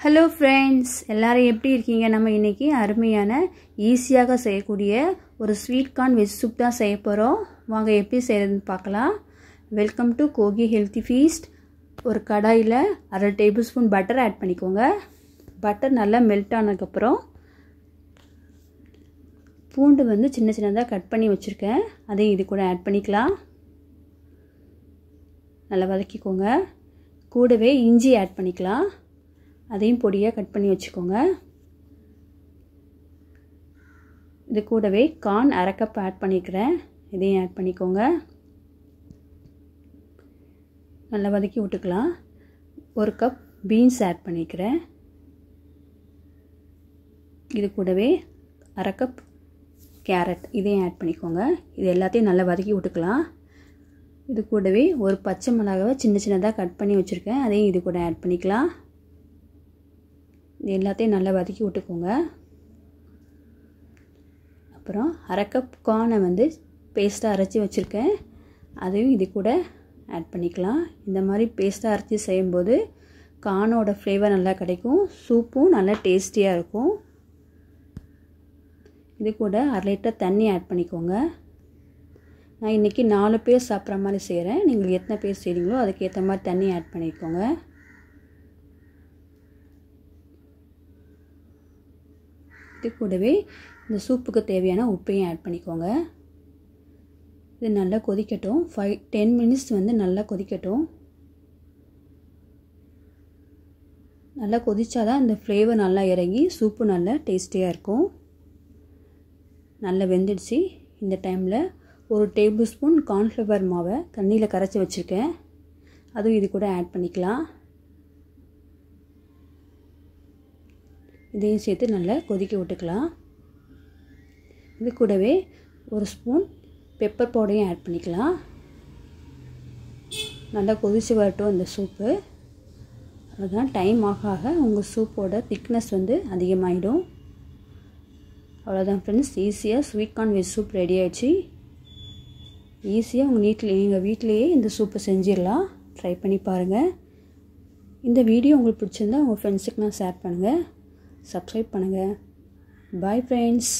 Hello friends, எல்லாரும் எப்படி இருக்கீங்க? நம்ம இன்றைக்கி அருமையான ஈஸியாக செய்யக்கூடிய ஒரு ஸ்வீட் கார்ன் வெஜ் சூப் தான் செய்ய போகிறோம். வாங்க எப்படி செய்கிறதுன்னு பார்க்கலாம். வெல்கம் டு கோகி ஹெல்த்தி ஃபீஸ்ட். ஒரு கடாயில் 1/2 டேபிள் ஸ்பூன் பட்டர் ஆட் பண்ணிக்கோங்க. பட்டர் நல்லா மெல்ட் ஆனதுக்கப்புறம் பூண்டு சின்ன சின்னதாக கட் பண்ணி வச்சுருக்கேன், அதையும் இது கூட ஆட் பண்ணிக்கலாம். நல்லா வதக்கிக்கோங்க. கூடவே இஞ்சி ஆட் பண்ணிக்கலாம், அதையும் பொடியாக கட் பண்ணி வச்சுக்கோங்க. இது கூடவே கார்ன் 1/2 கப் ஆட் பண்ணிக்கிறேன், இதையும் ஆட் பண்ணிக்கோங்க. நல்லா வதக்கி விட்டுக்கலாம். 1 கப் பீன்ஸ் ஆட் பண்ணிக்கிறேன். இது கூடவே 1/2 கப் கேரட், இதையும் ஆட் பண்ணிக்கோங்க. இது எல்லாத்தையும் நல்லா வதக்கி விட்டுக்கலாம். இது கூடவே ஒரு பச்சை மிளகாவை சின்ன சின்னதாக கட் பண்ணி வச்சுருக்கேன், அதையும் இது கூட ஆட் பண்ணிக்கலாம். இது எல்லாத்தையும் நல்லா வதக்கி விட்டுக்கோங்க. அப்புறம் 1/2 கப் கார்னை பேஸ்ட்டாக அரைச்சி வச்சுருக்கேன், அதையும் இது கூட ஆட் பண்ணிக்கலாம். இந்த மாதிரி பேஸ்ட்டாக அரைச்சி செய்யும்போது கார்னோட ஃப்ளேவர் நல்லா கிடைக்கும், சூப்பும் நல்லா டேஸ்டியாக இருக்கும். இது கூட 1/2 லிட்டர் தண்ணி ஆட் பண்ணிக்கோங்க. நான் இன்றைக்கி 4 பேர் சாப்பிட்ற மாதிரி செய்கிறேன், நீங்கள் எத்தனை பேர் செய்கிறீங்களோ அதுக்கேற்ற மாதிரி தண்ணி ஆட் பண்ணிக்கோங்க. இது கூடவே இந்த சூப்புக்கு தேவையான உப்பையும் ஆட் பண்ணிக்கோங்க. இது நல்லா கொதிக்கட்டும். 10 மினிட்ஸ் நல்லா கொதிக்கட்டும். நல்லா கொதிச்சாதான் இந்த ஃப்ளேவர் நல்லா இறங்கி சூப்பு நல்லா டேஸ்டியாக இருக்கும். நல்லா வெந்துடுச்சு. இந்த டைமில் 1 டேபிள் ஸ்பூன் கார்ன்ஃப்ளவர் மாவை தண்ணியில் கரைச்சி வச்சுருக்கேன், அதுவும் இது கூட ஆட் பண்ணிக்கலாம். இதையும் சேர்த்து நல்லா கொதிக்க விட்டுக்கலாம். இது கூடவே 1 ஸ்பூன் பெப்பர் பவுடரையும் ஆட் பண்ணிக்கலாம். நல்லா கொதித்து வரட்டும் இந்த சூப்பு. அதுதான் டைம் ஆக ஆக உங்கள் சூப்போட திக்னஸ் அதிகமாகிடும். அவ்வளோதான் ஃப்ரெண்ட்ஸ், ஈஸியாக sweet corn veg soup ready ஆகிடுச்சு. ஈஸியாக எங்கள் வீட்டிலையே இந்த சூப்பை செஞ்சிடலாம். ட்ரை பண்ணி பாருங்கள். இந்த வீடியோ உங்களுக்கு பிடிச்சிருந்தா உங்கள் ஃப்ரெண்ட்ஸுக்கெலாம் ஷேர் பண்ணுங்கள், சப்ஸ்கிரைப் பண்ணுங்கள். Bye friends.